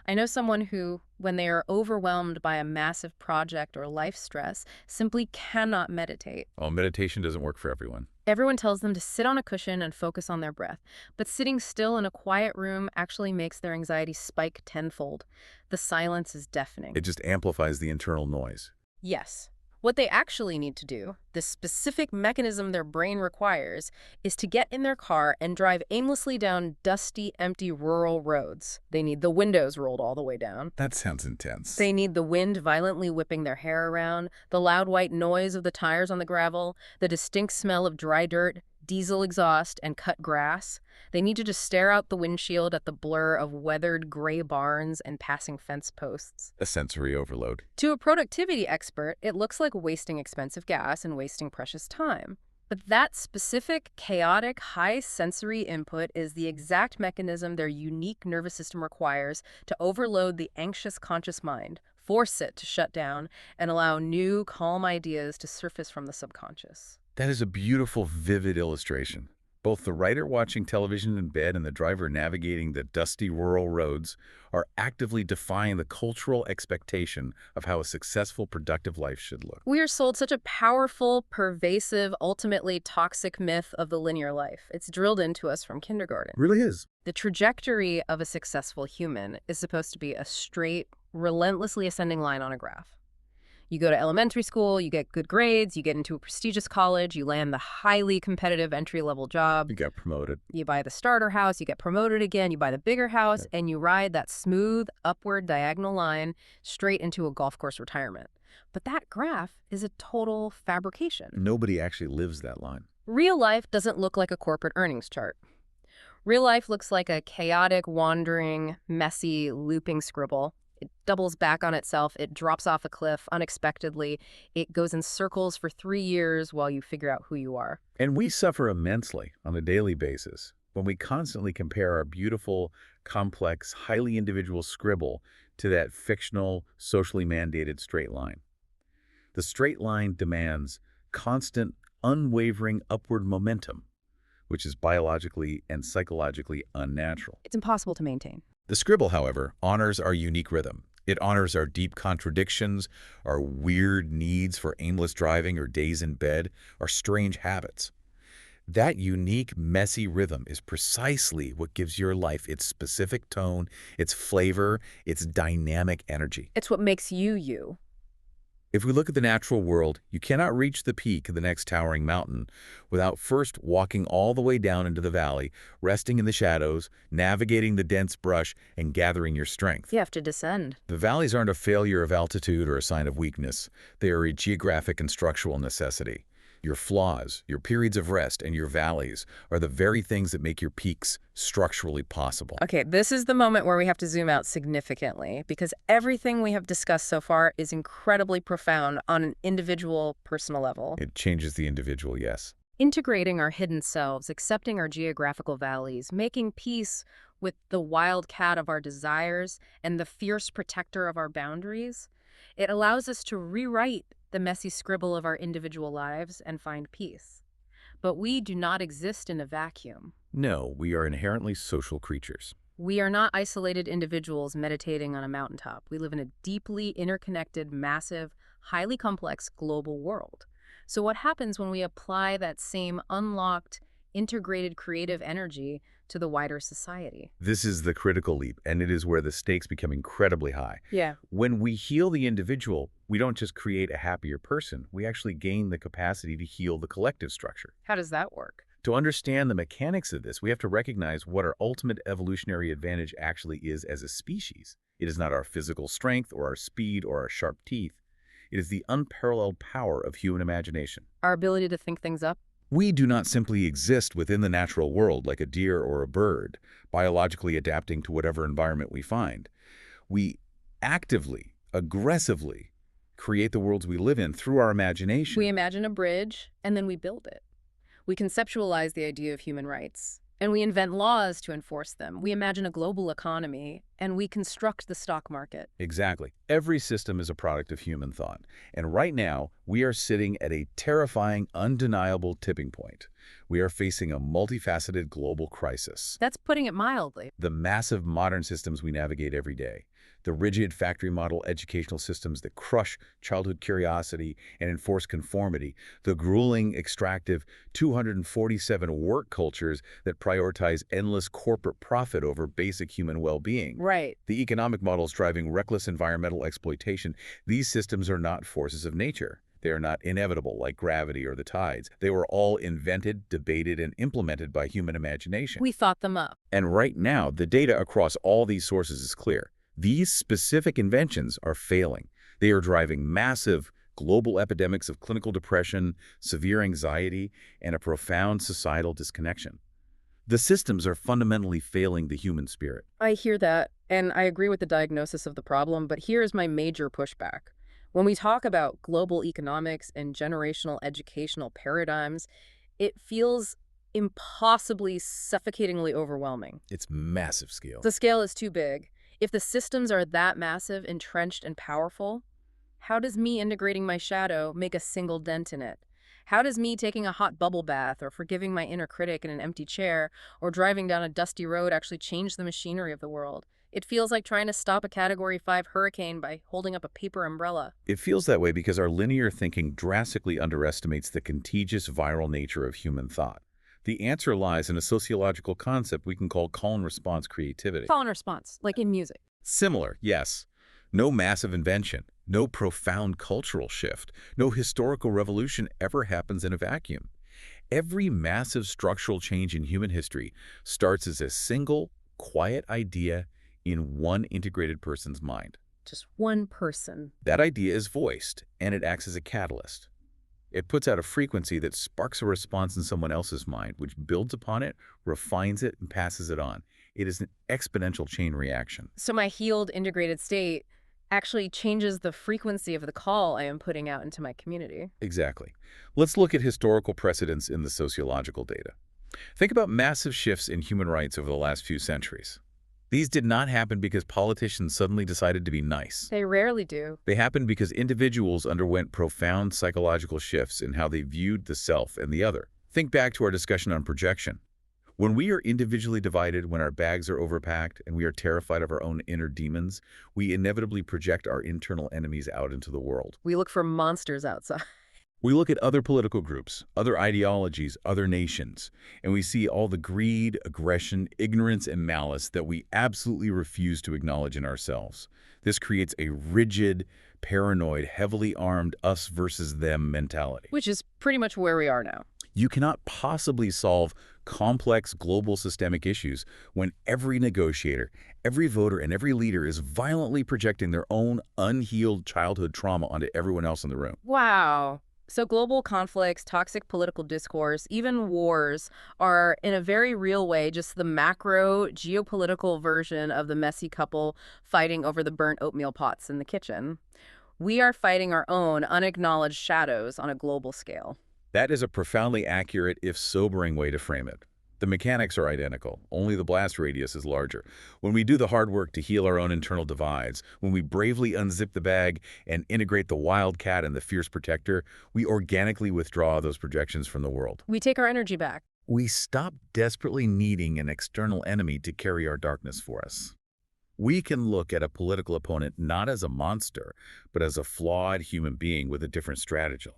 I know someone who, when they are overwhelmed by a massive project or life stress, simply cannot meditate. Oh, meditation doesn't work for everyone. Everyone tells them to sit on a cushion and focus on their breath, but sitting still in a quiet room actually makes their anxiety spike tenfold. The silence is deafening. It just amplifies the internal noise. Yes. What they actually need to do, the specific mechanism their brain requires, is to get in their car and drive aimlessly down dusty, empty rural roads. They need the windows rolled all the way down. That sounds intense. They need the wind violently whipping their hair around, the loud white noise of the tires on the gravel, the distinct smell of dry dirt, diesel exhaust, and cut grass. They need to just stare out the windshield at the blur of weathered gray barns and passing fence posts. A sensory overload. To a productivity expert, it looks like wasting expensive gas and wasting precious time. But that specific, chaotic, high-sensory input is the exact mechanism their unique nervous system requires to overload the anxious conscious mind, force it to shut down, and allow new, calm ideas to surface from the subconscious. That is a beautiful, vivid illustration. Both the writer watching television in bed and the driver navigating the dusty rural roads are actively defying the cultural expectation of how a successful, productive life should look. We are sold such a powerful, pervasive, ultimately toxic myth of the linear life. It's drilled into us from kindergarten. It really is. The trajectory of a successful human is supposed to be a straight, relentlessly ascending line on a graph. You go to elementary school, you get good grades, you get into a prestigious college, you land the highly competitive entry-level job. You got promoted. You buy the starter house, you get promoted again, you buy the bigger house, and you ride that smooth, upward diagonal line straight into a golf course retirement. But that graph is a total fabrication. Nobody actually lives that line. Real life doesn't look like a corporate earnings chart. Real life looks like a chaotic, wandering, messy, looping scribble. It doubles back on itself. It drops off a cliff unexpectedly. It goes in circles for 3 years while you figure out who you are. And we suffer immensely on a daily basis when we constantly compare our beautiful, complex, highly individual scribble to that fictional, socially mandated straight line. The straight line demands constant, unwavering upward momentum, which is biologically and psychologically unnatural. It's impossible to maintain. The scribble, however, honors our unique rhythm. It honors our deep contradictions, our weird needs for aimless driving or days in bed, our strange habits. That unique, messy rhythm is precisely what gives your life its specific tone, its flavor, its dynamic energy. It's what makes you you. If we look at the natural world, you cannot reach the peak of the next towering mountain without first walking all the way down into the valley, resting in the shadows, navigating the dense brush, and gathering your strength. You have to descend. The valleys aren't a failure of altitude or a sign of weakness. They are a geographic and structural necessity. Your flaws, your periods of rest, and your valleys are the very things that make your peaks structurally possible. Okay, this is the moment where we have to zoom out significantly because everything we have discussed so far is incredibly profound on an individual, personal level. It changes the individual, yes. Integrating our hidden selves, accepting our geographical valleys, making peace with the wild cat of our desires and the fierce protector of our boundaries, it allows us to rewrite the messy scribble of our individual lives and find peace. But we do not exist in a vacuum. No, we are inherently social creatures. We are not isolated individuals meditating on a mountaintop. We live in a deeply interconnected, massive, highly complex global world. So what happens when we apply that same unlocked, integrated creative energy to the wider society? This is the critical leap, and it is where the stakes become incredibly high. Yeah. When we heal the individual, we don't just create a happier person. We actually gain the capacity to heal the collective structure. How does that work? To understand the mechanics of this, we have to recognize what our ultimate evolutionary advantage actually is as a species. It is not our physical strength or our speed or our sharp teeth. It is the unparalleled power of human imagination. Our ability to think things up? We do not simply exist within the natural world like a deer or a bird, biologically adapting to whatever environment we find. We actively, aggressively create the worlds we live in through our imagination. We imagine a bridge, and then we build it. We conceptualize the idea of human rights. And we invent laws to enforce them. We imagine a global economy, and we construct the stock market. Exactly. Every system is a product of human thought. And right now, we are sitting at a terrifying, undeniable tipping point. We are facing a multifaceted global crisis. That's putting it mildly. The massive modern systems we navigate every day, the rigid factory model educational systems that crush childhood curiosity and enforce conformity, the grueling, extractive 247 work cultures that prioritize endless corporate profit over basic human well-being. Right. The economic models driving reckless environmental exploitation. These systems are not forces of nature. They are not inevitable like gravity or the tides. They were all invented, debated, and implemented by human imagination. We thought them up. And right now, the data across all these sources is clear. These specific inventions are failing. They are driving massive global epidemics of clinical depression, severe anxiety, and a profound societal disconnection. The systems are fundamentally failing the human spirit. I hear that, and I agree with the diagnosis of the problem, but here's my major pushback. When we talk about global economics and generational educational paradigms, it feels impossibly suffocatingly overwhelming. It's massive scale. The scale is too big. If the systems are that massive, entrenched, and powerful, how does me integrating my shadow make a single dent in it? How does me taking a hot bubble bath or forgiving my inner critic in an empty chair or driving down a dusty road actually change the machinery of the world? It feels like trying to stop a Category 5 hurricane by holding up a paper umbrella. It feels that way because our linear thinking drastically underestimates the contagious viral nature of human thought. The answer lies in a sociological concept we can call call and response creativity. Call and response, like in music. Similar, yes. No massive invention, no profound cultural shift, no historical revolution ever happens in a vacuum. Every massive structural change in human history starts as a single, quiet idea in one integrated person's mind. Just one person. That idea is voiced, and it acts as a catalyst. It puts out a frequency that sparks a response in someone else's mind, which builds upon it, refines it, and passes it on. It is an exponential chain reaction. So my healed, integrated state actually changes the frequency of the call I am putting out into my community. Exactly. Let's look at historical precedents in the sociological data. Think about massive shifts in human rights over the last few centuries. These did not happen because politicians suddenly decided to be nice. They rarely do. They happened because individuals underwent profound psychological shifts in how they viewed the self and the other. Think back to our discussion on projection. When we are individually divided, when our bags are overpacked, and we are terrified of our own inner demons, we inevitably project our internal enemies out into the world. We look for monsters outside. We look at other political groups, other ideologies, other nations, and we see all the greed, aggression, ignorance, and malice that we absolutely refuse to acknowledge in ourselves. This creates a rigid, paranoid, heavily armed us versus them mentality. Which is pretty much where we are now. You cannot possibly solve complex global systemic issues when every negotiator, every voter, and every leader is violently projecting their own unhealed childhood trauma onto everyone else in the room. Wow. So global conflicts, toxic political discourse, even wars are, in a very real way, just the macro geopolitical version of the messy couple fighting over the burnt oatmeal pots in the kitchen. We are fighting our own unacknowledged shadows on a global scale. That is a profoundly accurate, if sobering, way to frame it. The mechanics are identical, only the blast radius is larger. When we do the hard work to heal our own internal divides, when we bravely unzip the bag and integrate the wildcat and the fierce protector, we organically withdraw those projections from the world. We take our energy back. We stop desperately needing an external enemy to carry our darkness for us. We can look at a political opponent not as a monster, but as a flawed human being with a different strategy.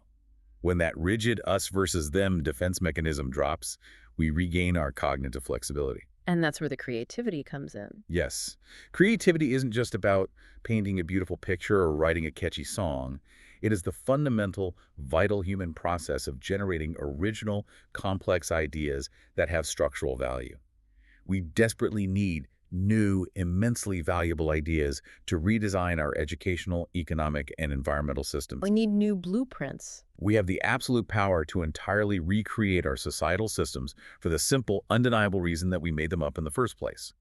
When that rigid us versus them defense mechanism drops, we regain our cognitive flexibility. And that's where the creativity comes in. Yes. Creativity isn't just about painting a beautiful picture or writing a catchy song. It is the fundamental, vital human process of generating original, complex ideas that have structural value. We desperately need new, immensely valuable ideas to redesign our educational, economic, and environmental systems. We need new blueprints. We have the absolute power to entirely recreate our societal systems for the simple, undeniable reason that we made them up in the first place.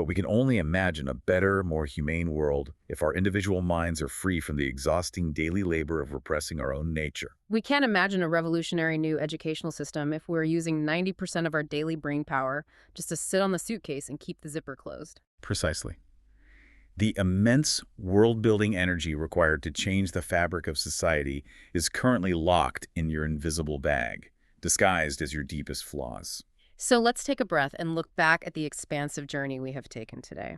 But we can only imagine a better, more humane world if our individual minds are free from the exhausting daily labor of repressing our own nature. We can't imagine a revolutionary new educational system if we're using 90% of our daily brain power just to sit on the suitcase and keep the zipper closed. Precisely. The immense world-building energy required to change the fabric of society is currently locked in your invisible bag, disguised as your deepest flaws. So let's take a breath and look back at the expansive journey we have taken today.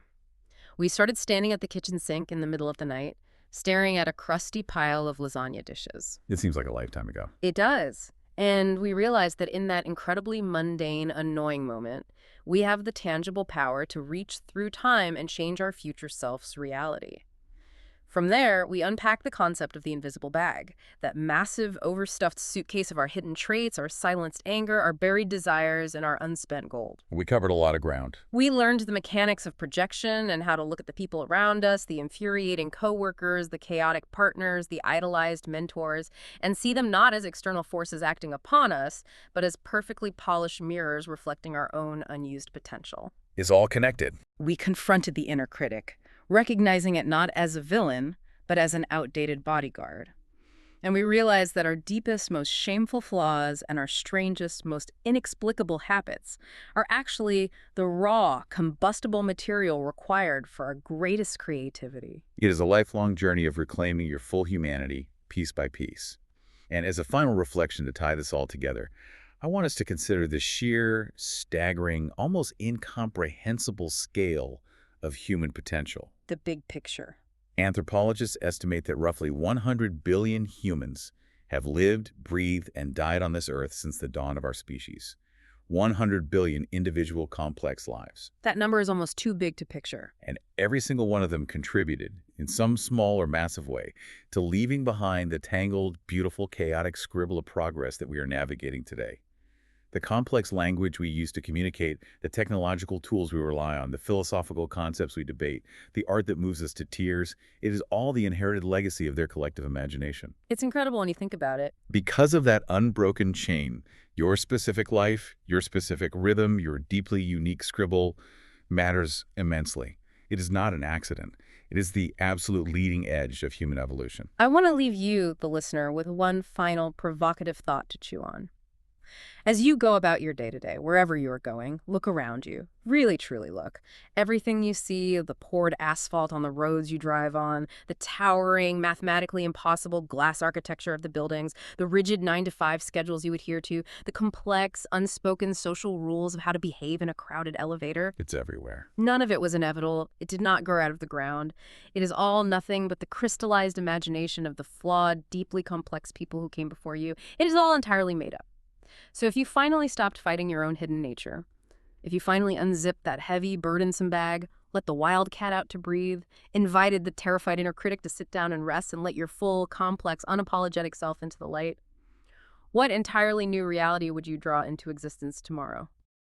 We started standing at the kitchen sink in the middle of the night, staring at a crusty pile of lasagna dishes. It seems like a lifetime ago. It does. And we realized that in that incredibly mundane, annoying moment, we have the tangible power to reach through time and change our future self's reality. From there, we unpack the concept of the invisible bag, that massive, overstuffed suitcase of our hidden traits, our silenced anger, our buried desires, and our unspent gold. We covered a lot of ground. We learned the mechanics of projection and how to look at the people around us, the infuriating coworkers, the chaotic partners, the idolized mentors, and see them not as external forces acting upon us, but as perfectly polished mirrors reflecting our own unused potential. It's all connected. We confronted the inner critic, recognizing it not as a villain, but as an outdated bodyguard. And we realized that our deepest, most shameful flaws and our strangest, most inexplicable habits are actually the raw, combustible material required for our greatest creativity. It is a lifelong journey of reclaiming your full humanity, piece by piece. And as a final reflection to tie this all together, I want us to consider the sheer, staggering, almost incomprehensible scale of human potential. The big picture. Anthropologists estimate that roughly 100 billion humans have lived, breathed, and died on this earth since the dawn of our species. 100 billion individual complex lives. That number is almost too big to picture. And every single one of them contributed, in some small or massive way, to leaving behind the tangled, beautiful, chaotic scribble of progress that we are navigating today. The complex language we use to communicate, the technological tools we rely on, the philosophical concepts we debate, the art that moves us to tears, it is all the inherited legacy of their collective imagination. It's incredible when you think about it. Because of that unbroken chain, your specific life, your specific rhythm, your deeply unique scribble matters immensely. It is not an accident. It is the absolute leading edge of human evolution. I want to leave you, the listener, with one final provocative thought to chew on. As you go about your day-to-day, wherever you are going, look around you. Really, truly look. Everything you see, the poured asphalt on the roads you drive on, the towering, mathematically impossible glass architecture of the buildings, the rigid 9-to-5 schedules you adhere to, the complex, unspoken social rules of how to behave in a crowded elevator. It's everywhere. None of it was inevitable. It did not grow out of the ground. It is all nothing but the crystallized imagination of the flawed, deeply complex people who came before you. It is all entirely made up. So if you finally stopped fighting your own hidden nature, if you finally unzipped that heavy, burdensome bag, let the wild cat out to breathe, invited the terrified inner critic to sit down and rest, and let your full, complex, unapologetic self into the light, what entirely new reality would you draw into existence tomorrow?